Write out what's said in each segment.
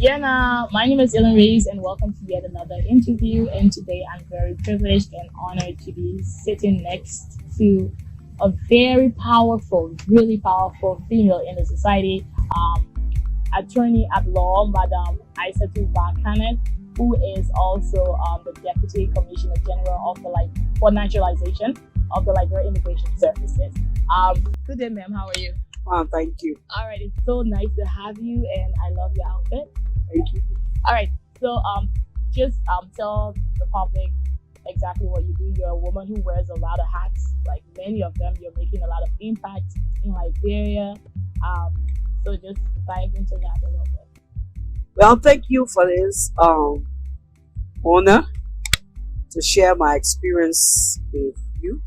YeahNah, my name is Elaine Reeves and welcome to yet another interview. And today I'm very privileged and honored to be sitting next to a very powerful, really powerful female in the society, attorney at law, Madame Asatu Bah-Kenneth, who is also the Deputy Commissioner General of for naturalization of the Liberian Immigration Services. Good day, ma'am. How are you? Thank you. All right, it's so nice to have you, and I love your outfit. Thank you. All right, so just tell the public exactly what you do. You're a woman who wears a lot of hats, like many of them. You're making a lot of impact in Liberia. So just dive into that a little bit. Well, thank you for this honor to share my experience with you.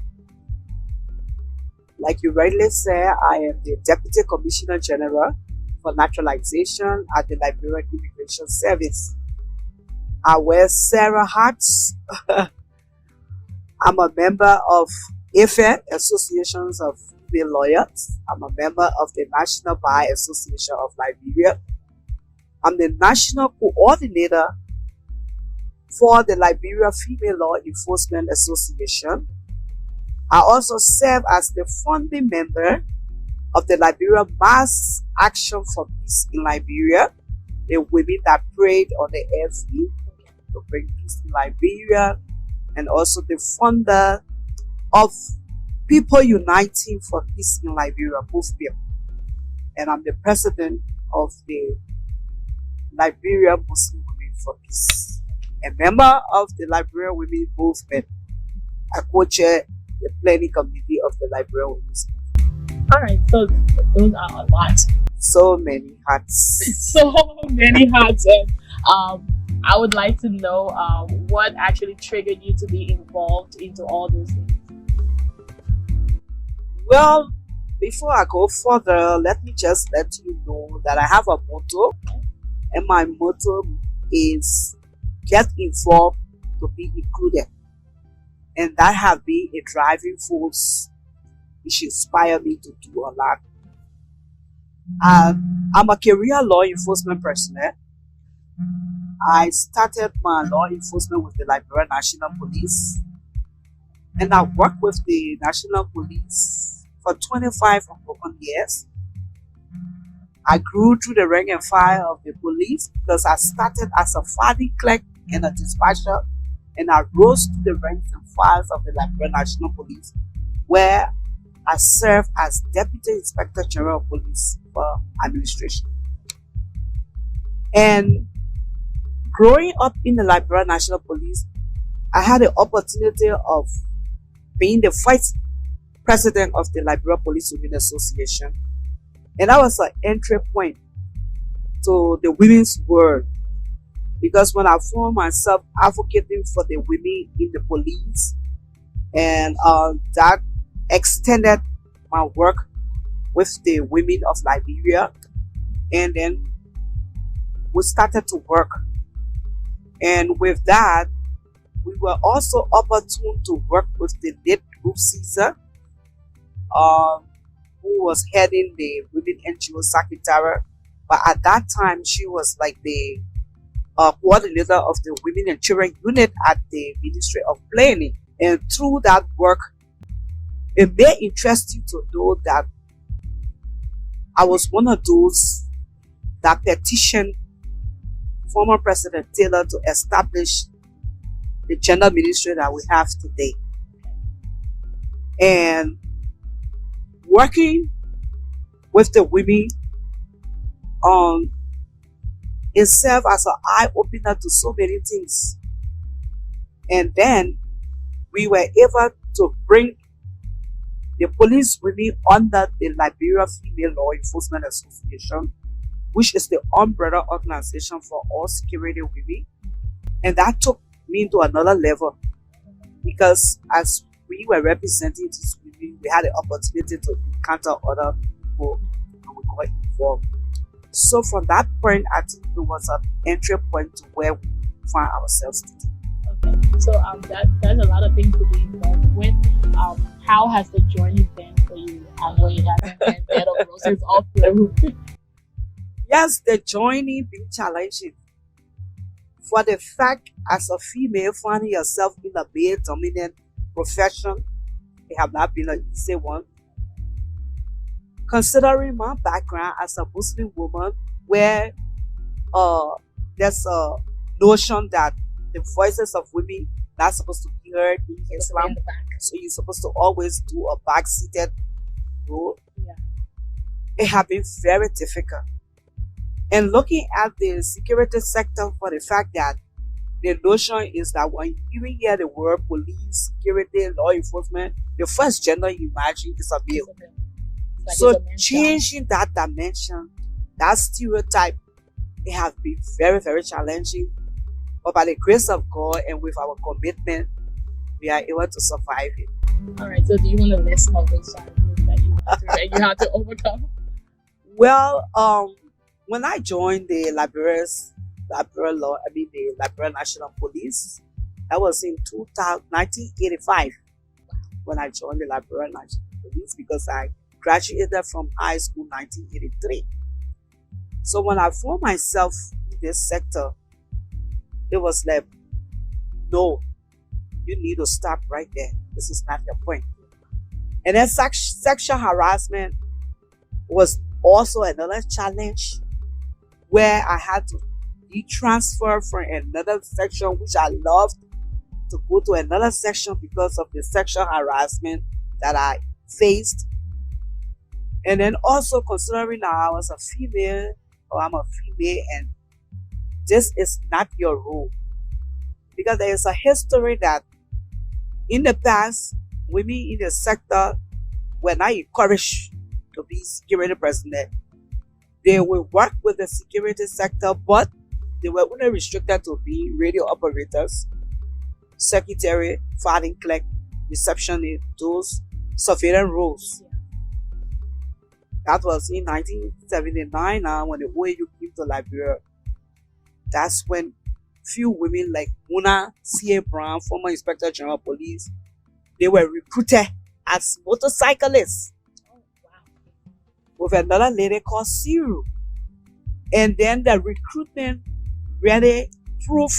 Like you rightly said, I am the Deputy Commissioner General for Naturalization at the Liberian Immigration Service. I wear several hats. I'm a member of AFE, Associations of Female Lawyers. I'm a member of the National Bar Association of Liberia. I'm the National Coordinator for the Liberia Female Law Enforcement Association. I also serve as the founding member of the Liberia Mass Action for Peace in Liberia, the women that prayed on the FE to bring peace in Liberia, and also the founder of People Uniting for Peace in Liberia movement. And I'm the president of the Liberia Muslim Women for Peace, a member of the Liberia Women Movement. I co-chair the planning committee of the Liberian Women's Movement. All right, so those are a lot. So many hats. So many hats. And I would like to know what actually triggered you to be involved into all those things. Well, before I go further, let me just let you know that I have a motto, and my motto is get involved to be included. And that have been a driving force which inspired me to do a lot. I'm a career law enforcement personnel. I started my law enforcement with the Liberian National Police. And I worked with the National Police for 25 years. I grew through the rank and file of the police because I started as a filing clerk and a dispatcher. And I rose to the ranks and files of the Liberian National Police, where I served as Deputy Inspector General of Police for administration. And growing up in the Liberian National Police, I had the opportunity of being the vice president of the Liberia Police Women Association. And that was an entry point to the women's world. Because when I found myself advocating for the women in the police, and that extended my work with the women of Liberia, and then we started to work. And with that, we were also opportune to work with the late Group Caesar, who was heading the Women NGO Secretariat. But at that time, she was like the coordinator of the Women and Children Unit at the Ministry of Planning. And through that work, it may interest you to know that I was one of those that petitioned former President Taylor to establish the gender ministry that we have today. And working with the women it served as an eye-opener to so many things. And then we were able to bring the police women under the Liberia Female Law Enforcement Association, which is the umbrella organization for all security women. And that took me to another level, because as we were representing these women, we had the opportunity to encounter other people and we got involved. So from that point, I think it was an entry point to where we find ourselves today. Okay, so that's a lot of things to be involved with. How has the journey been for you? I know it hasn't been bed of roses all through. Yes, the joining being challenging. For the fact, as a female, finding yourself in a male dominant profession, it have not been an easy one. Considering my background as a Muslim woman, where uh, there's a notion that the voices of women not supposed to be heard in Islam, so you're supposed to always do a back-seated role. Yeah. It has been very difficult. And looking at the security sector, for the fact that the notion is that when you even hear the word police, security, law enforcement, the first gender you imagine is a male. So changing that dimension, that stereotype, it has been very, very challenging. But by the grace of God and with our commitment, we are able to survive it. All right. So do you want to list some of those challenges that you had to overcome? Well, when I joined the Liberia National Police, that was in 1985 when I joined the Liberia National Police, because I graduated from high school in 1983. So when I found myself in this sector, it was like, no, you need to stop right there. This is not your point. And then sexual harassment was also another challenge, where I had to be transferred from another section, which I loved, to go to another section because of the sexual harassment that I faced. And then also considering that I was a female, or I'm a female, and this is not your role. Because there is a history that in the past, women in the sector were not encouraged to be security personnel. They will work with the security sector, but they were only restricted to be radio operators, secretary, filing clerk, receptionist, those surveillance roles. That was in 1979 when the OAU came to Liberia. That's when few women like YeahNah C.A. Brown, former Inspector General of Police, they were recruited as motorcyclists. With another lady called Siru. And then the recruitment really proved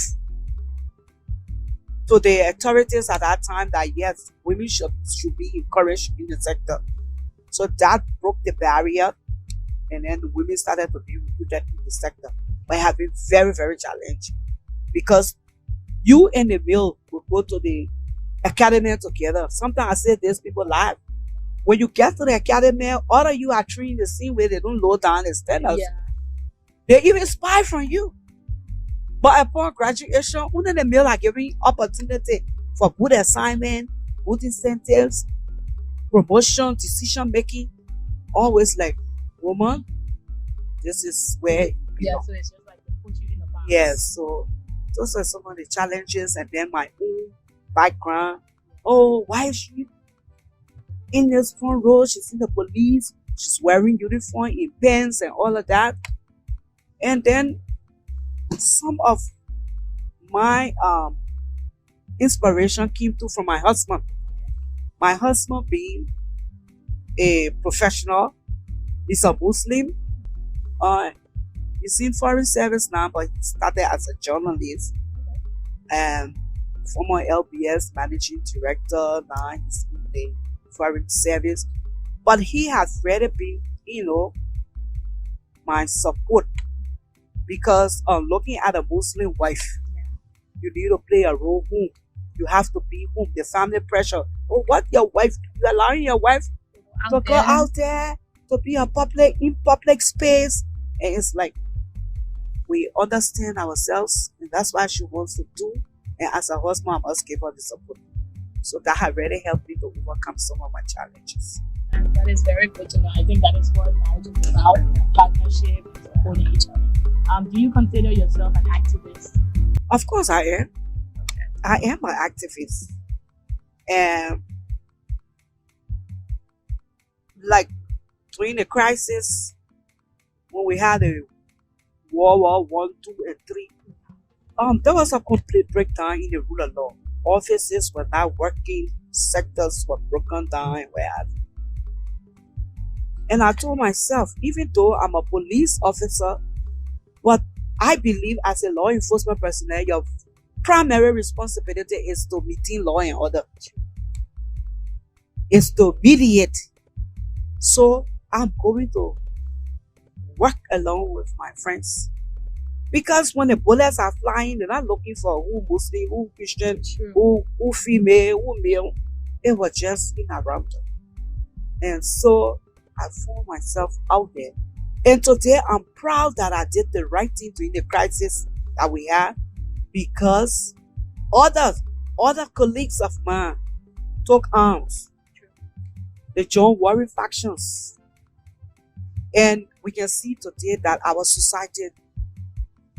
to the authorities at that time that yes, women should be encouraged in the sector. So that broke the barrier, and then the women started to be recruited in the sector. But it has been very, very challenging, because you and the male will go to the academy together. Sometimes I say this, people laugh. When you get to the academy, all of you are trained the same way. They don't low down the standards. Yeah. They even spy from you. But upon graduation, only the male are given opportunity for good assignment, good incentives, promotion, decision making. Always like, woman, this is where you belong. Yeah, so it's just like they put you in the box. Yes, so those are some of the challenges. And then my own background. Oh, why is she in this front row? She's in the police. She's wearing uniform, in pants and all of that. And then some of my inspiration came from my husband. My husband being a professional, he's a Muslim. He's in foreign service now, but he started as a journalist and former LBS managing director. Now he's in the foreign service. But he has really been, my support, because looking at a Muslim wife, you need to play a role home. You have to be home. The family pressure. Oh, what your wife? You're allowing your wife to go out there to be in public space, and it's like we understand ourselves, and that's what she wants to do. And as a husband, I must give her the support. So that has really helped me to overcome some of my challenges. And that is very good to know. I think that is what marriage is about: partnership, supporting each other. Do you consider yourself an activist? Of course I am. Okay. I am an activist. And like during the crisis, when we had a World War I, II, and III, there was a complete breakdown in the rule of law. Offices were not working, sectors were broken down, and And I told myself, even though I'm a police officer, but I believe as a law enforcement personnel, your primary responsibility is to maintain law and order, is to mediate. So I'm going to work along with my friends. Because when the bullets are flying, they're not looking for who Muslim, who Christian, who female, who male. It was just in around them. And so I found myself out there. And today I'm proud that I did the right thing during the crisis that we had, because other colleagues of mine took arms. They joined warring factions. And we can see today that our society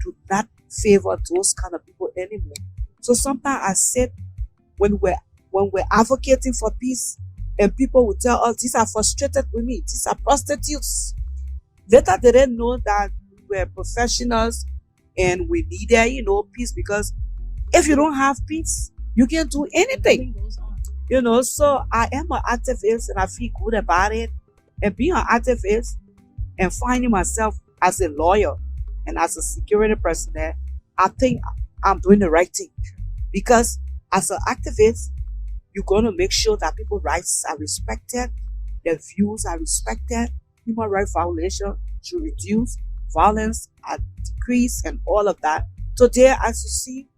do not favor those kind of people anymore. So sometimes I said, when we're advocating for peace, and people will tell us, these are frustrated with me, these are prostitutes. Later they didn't know that we're professionals and we needed, peace, because if you don't have peace, you can't do anything. So I am an activist and I feel good about it. And being an activist and finding myself as a lawyer and as a security personnel, I think I'm doing the right thing. Because as an activist, you're going to make sure that people's rights are respected, their views are respected, human rights violation should reduce, violence are decrease, and all of that. Today, as you see,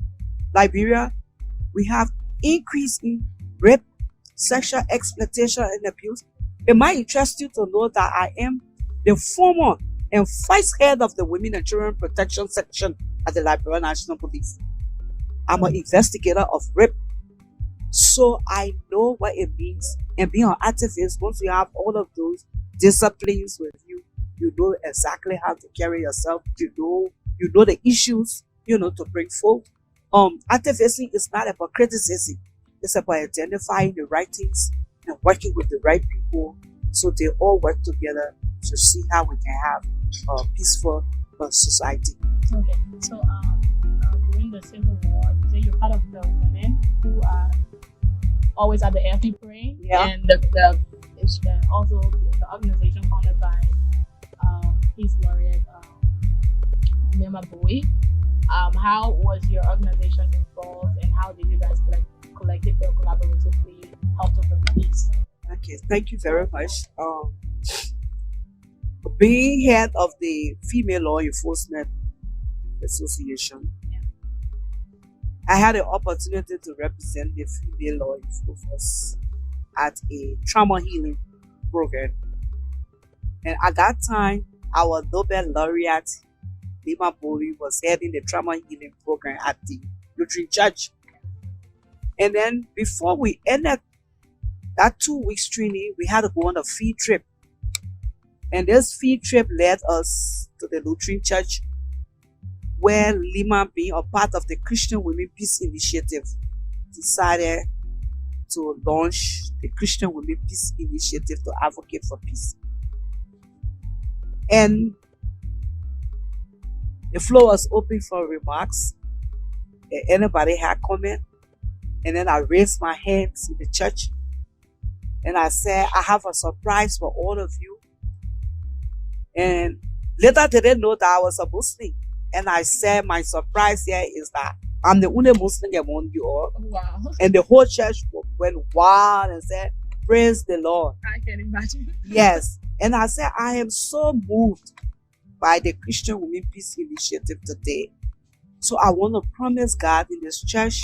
Liberia, we have increase in rape, sexual exploitation, and abuse. It might interest you to know that I am the former and vice head of the Women and Children Protection Section at the Liberian National Police. I'm an investigator of rape. So I know what it means. And being an activist, once you have all of those disciplines with you, you know exactly how to carry yourself. You know the issues, to bring forth. Activism is not about criticism. It's about identifying the right things and working with the right people so they all work together to see how we can have a peaceful society. Okay, so during the Civil War, you say you're part of the women who are always at the FD parade, and also the organization founded by Peace Laureate Nema Bowie. How was your organization involved, and how did you guys collectively or collaboratively help to bring peace? Okay, thank you very much. Being head of the Female Law Enforcement Association, I had an opportunity to represent the female law enforcers at a trauma healing program. And at that time, our Nobel laureate, Nema Bowie, was heading the trauma healing program at the Lutheran Church. And then before we ended that 2 weeks training, we had to go on a field trip. And this field trip led us to the Lutheran Church, where Lima, being a part of the Christian Women Peace Initiative, decided to launch the Christian Women Peace Initiative to advocate for peace. And the floor was open for remarks. If anybody had comment, and then I raised my hands in the church, and I said, I have a surprise for all of you. And later they didn't know that I was a Muslim. And I said, my surprise here is that I'm the only Muslim among you all. Wow. And the whole church went wild and said, praise the Lord. I can imagine. Yes. And I said, I am so moved by the Christian Women Peace Initiative today. So I want to promise God in this church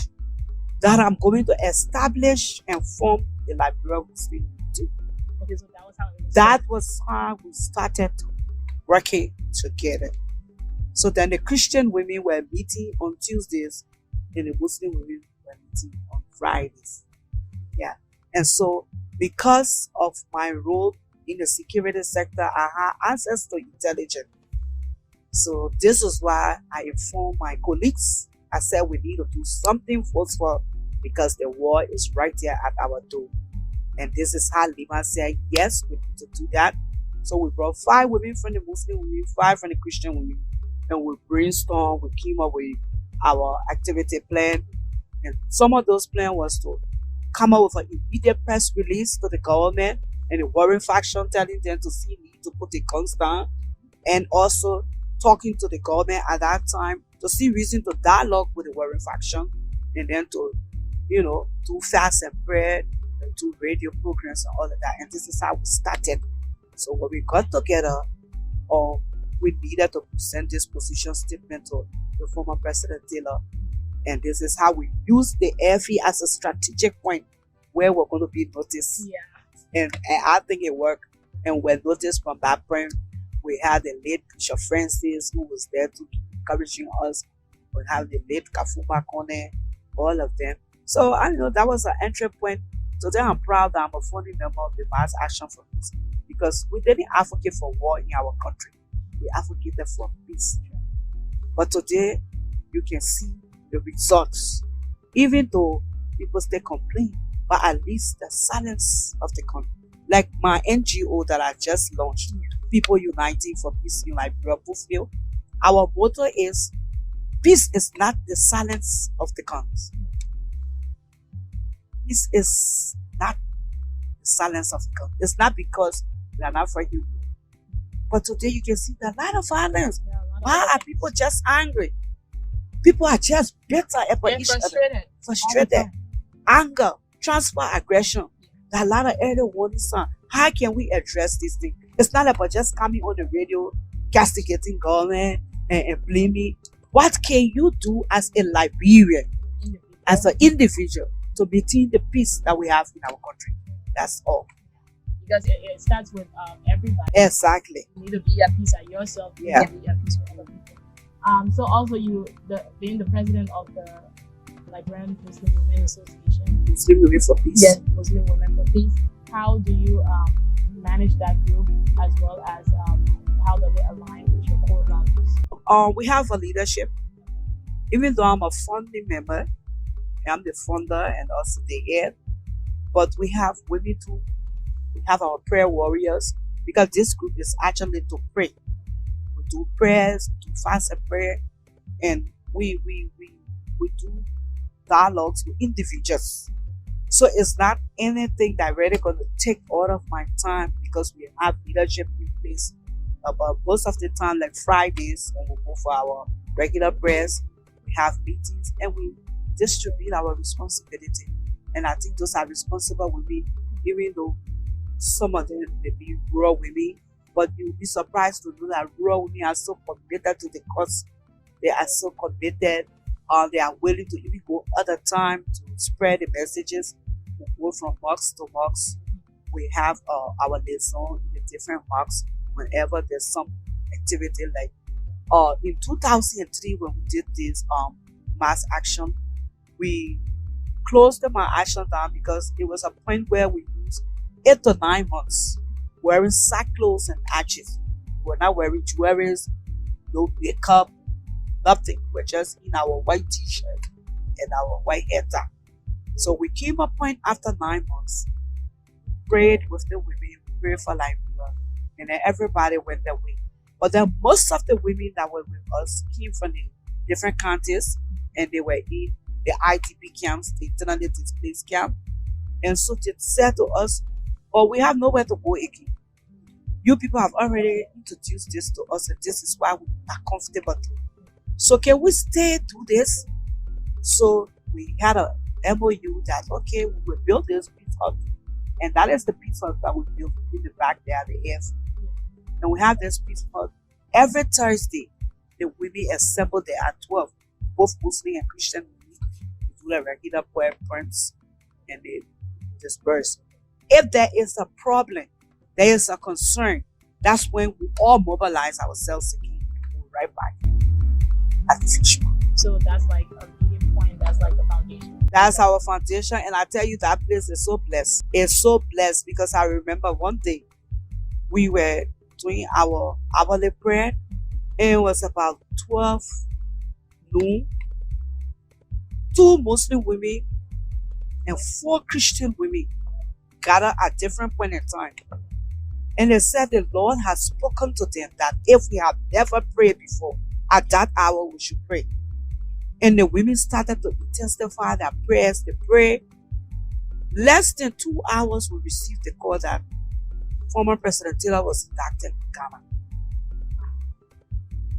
that I'm going to establish and form the Liberian Muslim Community. Okay, so that was how it was. That was how we started working together. So then the Christian women were meeting on Tuesdays and the Muslim women were meeting on Fridays. Yeah. And so because of my role in the security sector, I have access to intelligence. So this is why I informed my colleagues. I said we need to do something forceful because the war is right there at our door. And this is how Lima said, yes, we need to do that. So we brought 5 women from the Muslim women, 5 from the Christian women. And we brainstormed, we came up with our activity plan. And some of those plans was to come up with an immediate press release to the government and the warring faction telling them to see need to put the guns down, and also talking to the government at that time to see reason to dialogue with the warring faction, and then to, do fast and prayer and do radio programs and all of that. And this is how we started. So when we got together, we needed to present this position statement to the former President Taylor. And this is how we use the airfield as a strategic point where we're going to be noticed. Yeah. And I think it worked. And we're noticed from that point. We had the late Bishop Francis, who was there to encouraging us. We have the late Kafuma Kone, all of them. So I know that was an entry point. Today I'm proud that I'm a founding member of the Mass Action for Peace, because we didn't advocate for war in our country. We advocated for peace. But today you can see the results. Even though people still complain, but at least the silence of the country. Like my NGO that I just launched, People Uniting for Peace in Liberia, Buffalo. Our motto is, peace is not the silence of the guns. Peace is not the silence of the guns. It's not because we are not fighting war. But today you can see a lot of violence. Why are people just angry? People are just bitter about each other. Frustrated. Anger, transfer aggression. There are a lot of early warning signs. How can we address this thing? It's not about just coming on the radio, castigating government and blaming. What can you do as a Liberian, as an individual, to maintain the peace that we have in our country? That's all. Because it starts with everybody. Exactly. You need to be at peace at yourself. You need to be at peace with other people. So also being the president of the Liberian Muslim Women Association. Muslim Women for Peace. Yes, Muslim Women for Peace. How do you manage that group, as well as how does it align with your core values? We have a leadership. Even though I'm a founding member, I'm the founder and also the head, but we have women too. We have our prayer warriors, because this group is actually to pray. We do prayers, we do fast and prayer, and we do dialogues with individuals. So it's not anything that really going to take all of my time, because we have leadership in place. But most of the time, like Fridays, when we go for our regular prayers, we have meetings and we distribute our responsibility. And I think those are responsible women, even though some of them may be rural women, but you'll be surprised to know that rural women are so committed to the cause. They are so committed. They are willing to even go other time to spread the messages. We go from mosque to mosque. We have our liaison in the different mosques whenever there's some activity. Like in 2003, when we did this mass action, we closed the mass action down because it was a point where we used 8 to 9 months wearing sackcloths and ashes. We're not wearing jewelries, no makeup, nothing. We're just in our white t-shirt and our white hair tie. So we came a point after 9 months, prayed with the women, prayed for Liberia, and then everybody went their way. But then most of the women that were with us came from the different counties, and they were in the IDP camps, the internally displaced camp. And so they said to us, "Oh, we have nowhere to go again. You people have already introduced this to us, and this is why we are comfortable to. So can we stay do this?" So we had a MOU that, okay, we will build this peace hut. And that is the peace hut that we built in the back there, the air. And we have this peace hut. Every Thursday, the women assemble there at 12, both Muslim and Christian women. We do the regular prayer points and they disperse. If there is a problem, there is a concern, that's when we all mobilize ourselves again and go right back at the fish pond. So that's like a meeting point, that's like the foundation. That's our foundation, and I tell you, that place is so blessed. It's so blessed because I remember one day we were doing our hourly prayer, and it was about 12 noon. 2 Muslim women and 4 Christian women gathered at different points in time. And they said the Lord has spoken to them that if we have never prayed before, at that hour we should pray. And the women started to intensify their prayers. They prayed. Less than 2 hours, we received the call that former President Taylor was indicted in Ghana.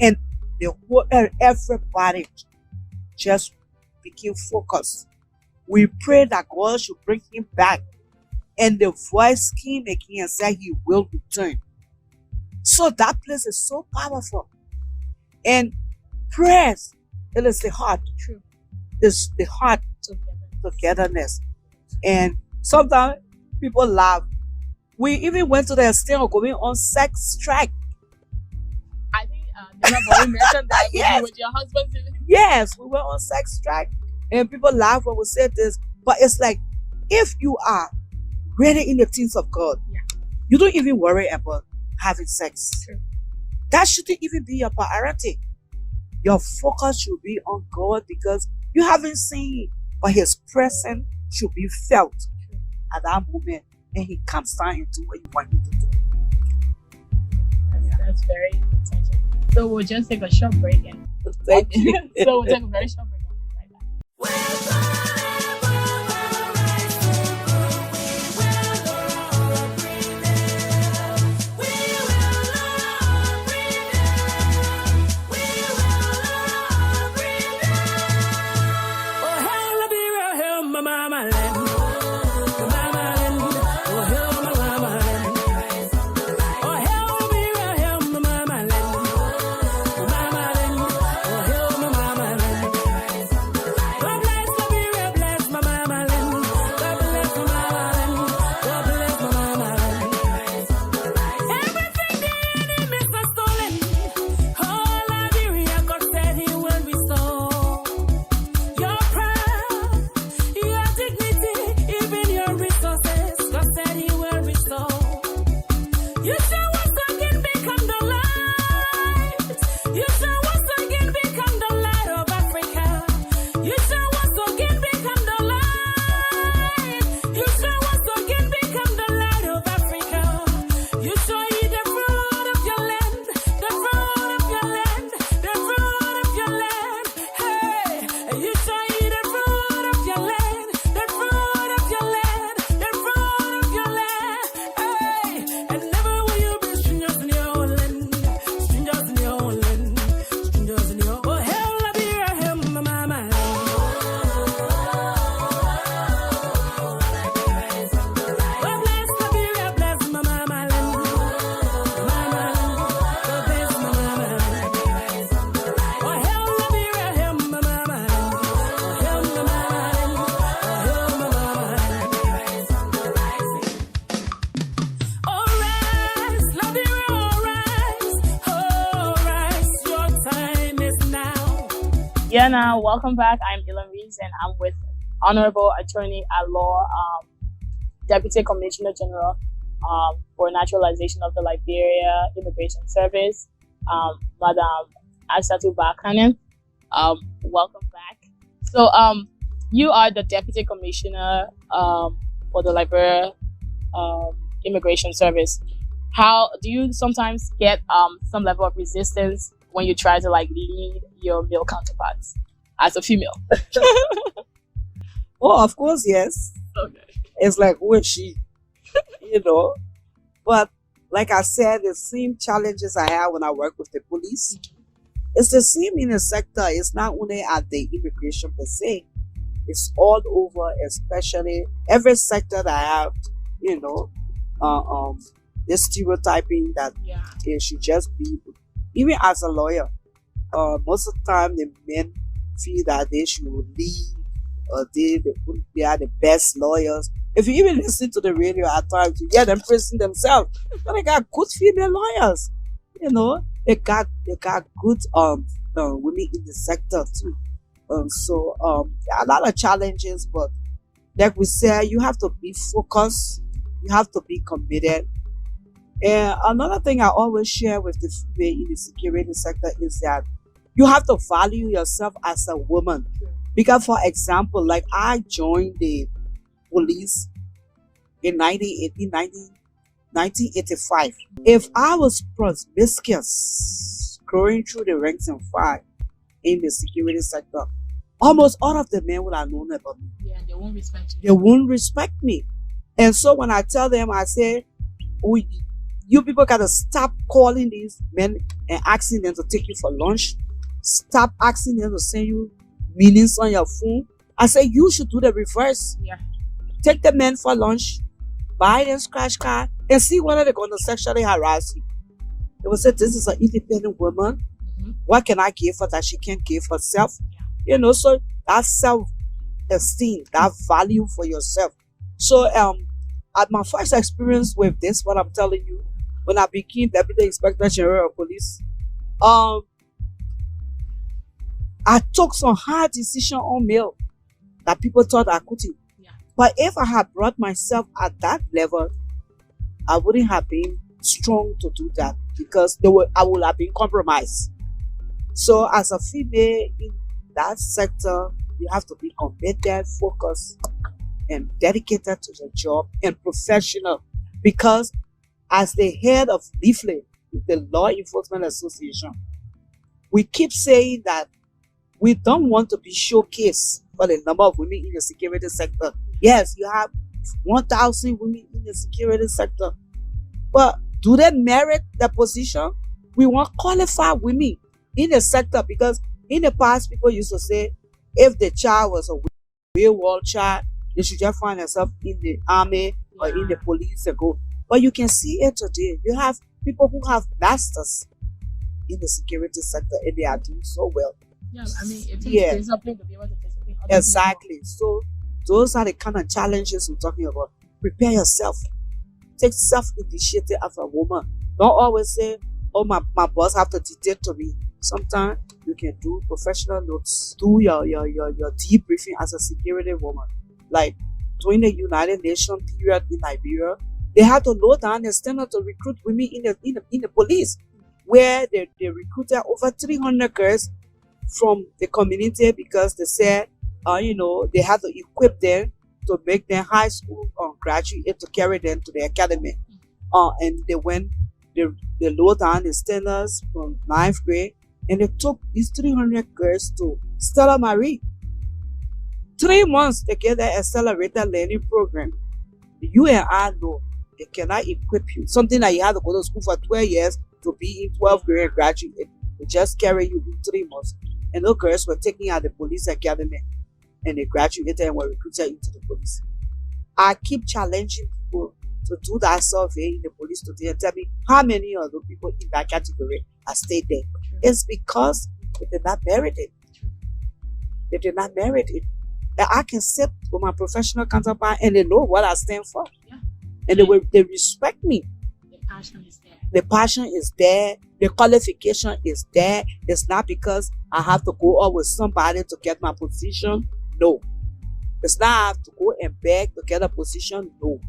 And the whole, everybody just became focused. We pray that God should bring him back. And the voice came again and said he will return. So that place is so powerful. And prayers, it is the heart. True. It's the heart togetherness. And sometimes people laugh. We even went to the extent of going on sex strike. I think you mentioned that Yes. with your husband. Yes, we went on sex strike. And people laugh when we say this. But it's like, if you are really in the things of God, you don't even worry about having sex. True. That shouldn't even be your priority. Your focus should be on God because you haven't seen, but his presence should be felt at that moment. And he comes down and do what you want him to do. That's very intentional. So we'll just take a short break and Thank you. so we'll take a very short break and be right back. YeahNah, welcome back. I'm Elaine Reeves and I'm with Honorable Attorney at Law, Deputy Commissioner General for Naturalization of the Liberia Immigration Service, Madame Asatu Bah-Kenneth. Welcome back. So you are the Deputy Commissioner for the Liberia Immigration Service. How do you sometimes get some level of resistance when you try to lead your male counterparts as a female? Oh, of course, yes. Okay. It's like, who is she? You know? But like I said, the same challenges I have when I work with the police, it's the same in the sector. It's not only at the immigration per se. It's all over, especially every sector that I have, the stereotyping that it should just be. Even as a lawyer, most of the time the men feel that they should lead, they are the best lawyers. If you even listen to the radio at times, you hear them praising themselves. But they got good female lawyers, They got good women in the sector too. So there are a lot of challenges, but like we said, you have to be focused, you have to be committed. And another thing I always share with the female in the security sector is that you have to value yourself as a woman. Because, for example, like I joined the police in 1985. If I was promiscuous, going through the ranks and file in the security sector, almost all of the men would have known about me. Yeah, they won't respect you. They won't respect me. And so when I tell them, I say, You people gotta stop calling these men and asking them to take you for lunch. Stop asking them to send you meanings on your phone. I say you should do the reverse. Yeah. Take the men for lunch, buy them scratch card, and see whether they're going to sexually harass you. They will say, this is an independent woman. What can I give her that she can't give herself? You know, so that self-esteem, that value for yourself. So at my first experience with this, what I'm telling you, when I became Deputy Inspector General of Police, I took some hard decision on mail that people thought I couldn't. Yeah. But if I had brought myself at that level, I wouldn't have been strong to do that because I would have been compromised. So as a female in that sector, you have to be committed, focused, and dedicated to the job and professional. Because as the head of LEAFLE, the Law Enforcement Association, we keep saying that we don't want to be showcased for the number of women in the security sector. Yes, you have 1,000 women in the security sector. But do they merit the position? We want qualified women in the sector because in the past, people used to say if the child was a wayward child, they should just find themselves in the army or in the police and go. But you can see it today. You have people who have masters in the security sector and they are doing so well. Yeah, I mean, it takes discipline to be able to discipline other exactly. people. So those are the kind of challenges we're talking about. Prepare yourself. Take self-initiative as a woman. Don't always say, oh, my boss have to dictate to me. Sometimes you can do professional notes. Do your debriefing as a security woman. Like during the United Nations period in Liberia, they had to lower down the standard to recruit women in the police, where they recruited over 300 girls from the community because they said, they had to equip them to make them high school graduate to carry them to the academy. And they lowered down the standards from 9th grade, and they took these 300 girls to Stella Marie. 3 months to get that accelerated learning program. You and I know they cannot equip you. Something that you have to go to school for 12 years to be in 12th grade and graduate. They just carry you in 3 months. And those girls were taken out of the police academy and they graduated and were recruited into the police. I keep challenging people to do that survey in the police today and tell me how many of those people in that category are stayed there. It's because they did not merit it. They did not merit it. And I can sit with my professional counterpart and they know what I stand for. Yeah. And they respect me. The passion is there. The passion is there. The qualification is there. It's not because I have to go out with somebody to get my position. No. It's not I have to go and beg to get a position. No.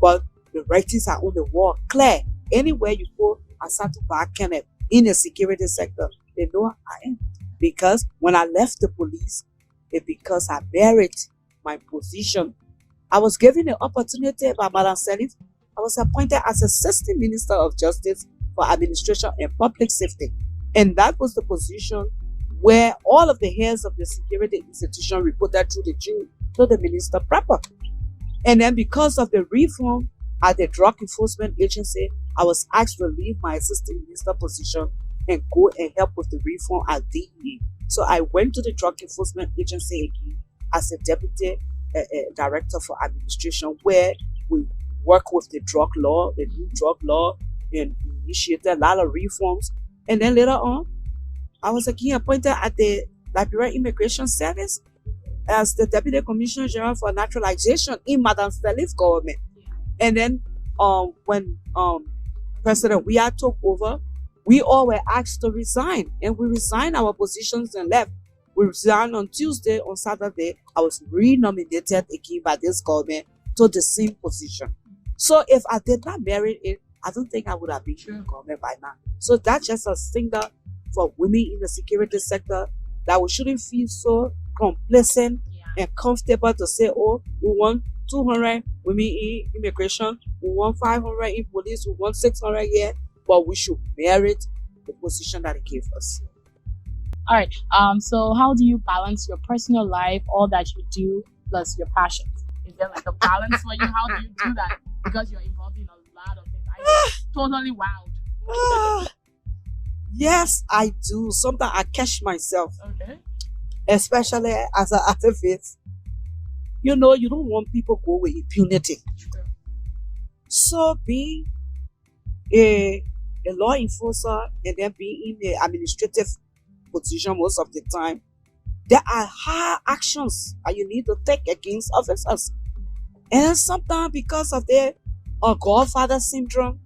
But the writings are on the wall. Clear. Anywhere you go, Asatu Bah-Kenneth in the security sector, they know I am. Because when I left the police, it's because I merit my position. I was given the opportunity by Madame Commisioner. I was appointed as Assistant Minister of Justice for Administration and Public Safety. And that was the position where all of the heads of the security institution reported through the Jew to the minister proper. And then because of the reform at the Drug Enforcement Agency, I was asked to leave my assistant minister position and go and help with the reform at DEA. So I went to the Drug Enforcement Agency again as a deputy director for administration, where we work with the drug law, the new drug law, and initiated a lot of reforms. And then later on, I was again appointed at the Liberian Immigration Service as the Deputy Commissioner General for Naturalization in Madame Commisioner's government. And then when President YeahNah took over, we all were asked to resign, and we resigned our positions and left. We resigned on Tuesday. On Saturday, I was re-nominated again by this government to the same position. So if I did not merit it, I don't think I would have been in government by now. So that's just a signal for women in the security sector that we shouldn't feel so complacent and comfortable to say, oh, we want 200 women in immigration, we want 500 in police, we want 600 here, but we should merit the position that it gave us. All right. So how do you balance your personal life, all that you do, plus your passions? Is there like a balance for you? How do you do that? Because you're involved in a lot of things. totally wild. Ah, yes, I do. Sometimes I catch myself, Okay. especially as an activist. You know, you don't want people go with impunity. True. So being a law enforcer and then being in the administrative position most of the time, there are hard actions that you need to take against officers. And sometimes because of their godfather syndrome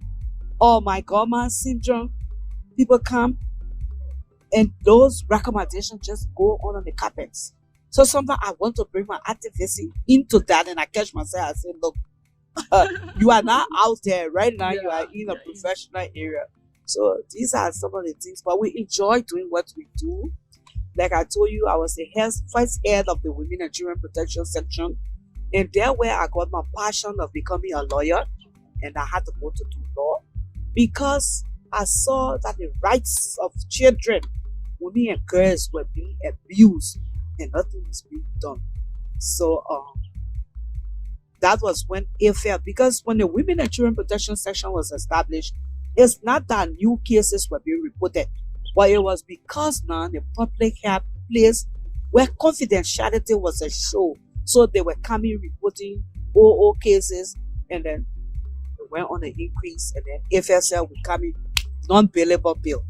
or my godmother syndrome, people come and those recommendations just go on the carpets. So sometimes I want to bring my activism into that, and I catch myself. I say, look, you are not out there right now. You are in a professional area. So these are some of the things. But we enjoy doing what we do. Like I told you, I was the first head of the Women and Children Protection Section. And there where I got my passion of becoming a lawyer. And I had to go to do law. Because I saw that the rights of children, women and girls were being abused. And nothing was being done. So that was when it fell. Because when the Women and Children Protection Section was established, it's not that new cases were being reported, but it was because now the public had place where confidentiality was a show. So they were coming reporting OO cases, and then it went on an increase, and then FSL would come in non-bailable bill.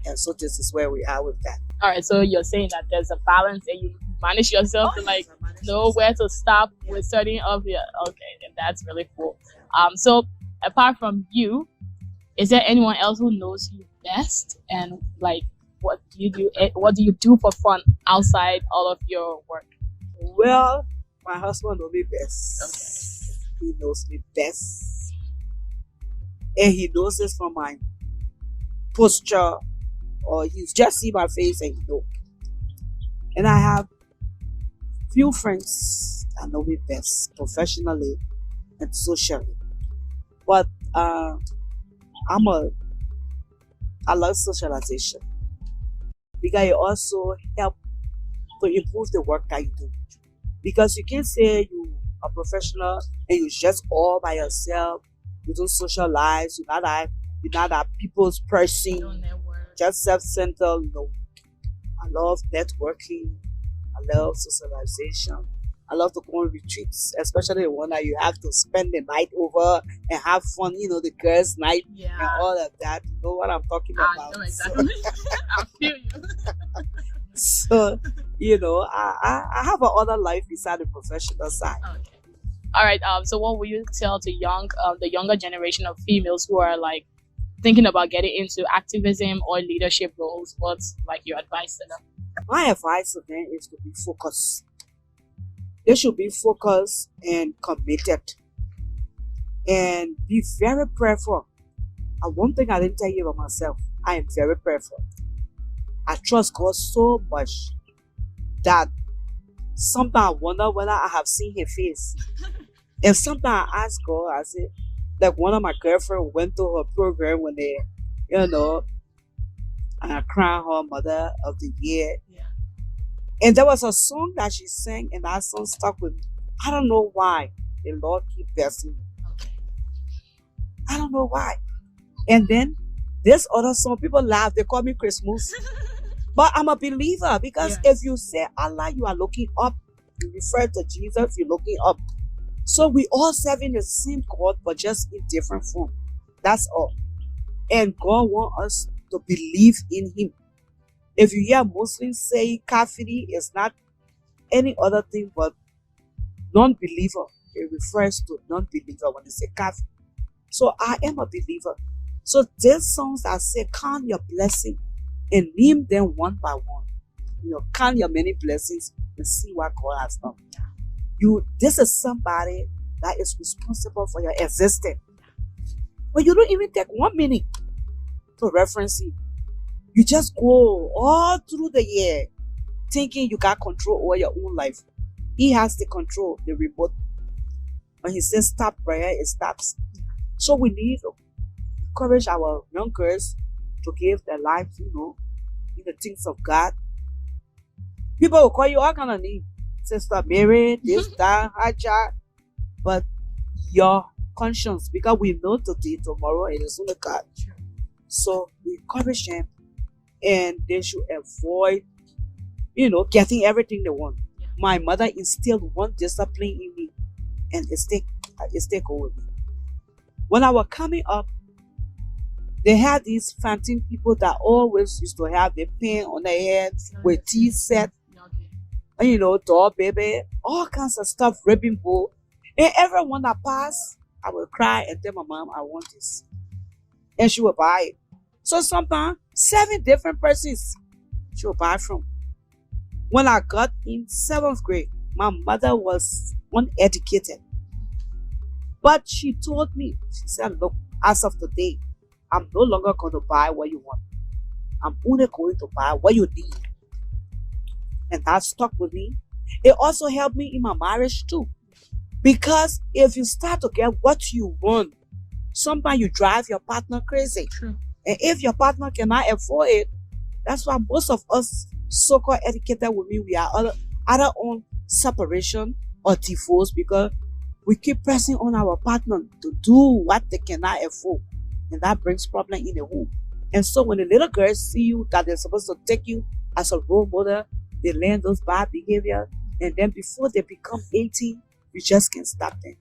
And so this is where we are with that. All right, so you're saying that there's a balance and you manage yourself to like know where to stop with certain of your and that's really cool. So apart from you, is there anyone else who knows you best, and like what do you do for fun outside all of your work? Well, my husband knows me best. He knows me best, and he knows this from my posture, or he's just see my face and he know. And I have few friends that know me best professionally and socially. But I love socialization because it also helps to improve the work that you do. Because you can't say you are professional and you're just all by yourself. You don't socialize. You're not a people's person. Just self-centered. You know, I love networking. I love socialization. I love to go on retreats, especially the one that you have to spend the night over and have fun, you know, the girls' night and all of that. You know what I'm talking about. I know exactly. I feel you. So, you know, I have another life beside the professional side. Okay. All right. So what will you tell to the younger generation of females who are like thinking about getting into activism or leadership roles? What's like your advice to them? My advice to them is to be focused. They should be focused and committed and be very prayerful. And one thing I didn't tell you about myself, I am very prayerful. I trust God so much that sometimes I wonder whether I have seen His face. And sometimes I ask God, I say, like one of my girlfriends went to her program when they, you know, and I crowned her Mother of the Year. Yeah. And there was a song that she sang, and that song stuck with me. I don't know why. The Lord keep blessing me. Okay. I don't know why. And then this other song, people laugh. They call me Christmas. But I'm a believer because if you say Allah, you are looking up. You refer to Jesus, you're looking up. So we all serving the same God, but just in different form. That's all. And God wants us to believe in Him. If you hear Muslims say kafiri is not any other thing but non-believer, it refers to non-believer when they say kafiri. So I am a believer. So these songs that say count your blessing and name them one by one. You know, count your many blessings and see what God has done. This is somebody that is responsible for your existence. But you don't even take 1 minute to reference Him. You just go all through the year thinking you got control over your own life. He has the control, the remote. When He says stop prayer, it stops. So we need to encourage our young girls to give their lives, you know, in the things of God. People will call you all kind of names. Sister Mary, this, that, Haja. But your conscience because we know today, tomorrow, it is only God. So we encourage them, and they should avoid, getting everything they want. My mother instilled one discipline in me, and it stay go with me. When I was coming up, they had these phantom people that always used to have their pin on their head with teeth set, and doll baby, all kinds of stuff, ribbon bow. And everyone that passed, I would cry and tell my mom, I want this. And she would buy it. So sometimes 7 different persons she would buy from. When I got in 7th grade, my mother was uneducated. But she told me, she said, look, as of today, I'm no longer going to buy what you want. I'm only going to buy what you need. And that stuck with me. It also helped me in my marriage too. Because if you start to get what you want, sometimes you drive your partner crazy. True. And if your partner cannot afford it, that's why most of us so-called educated women, we are either on separation or divorce because we keep pressing on our partner to do what they cannot afford. And that brings problem in the home. And so when the little girls see you that they're supposed to take you as a role model, they learn those bad behavior. And then before they become 18, you just can't stop them.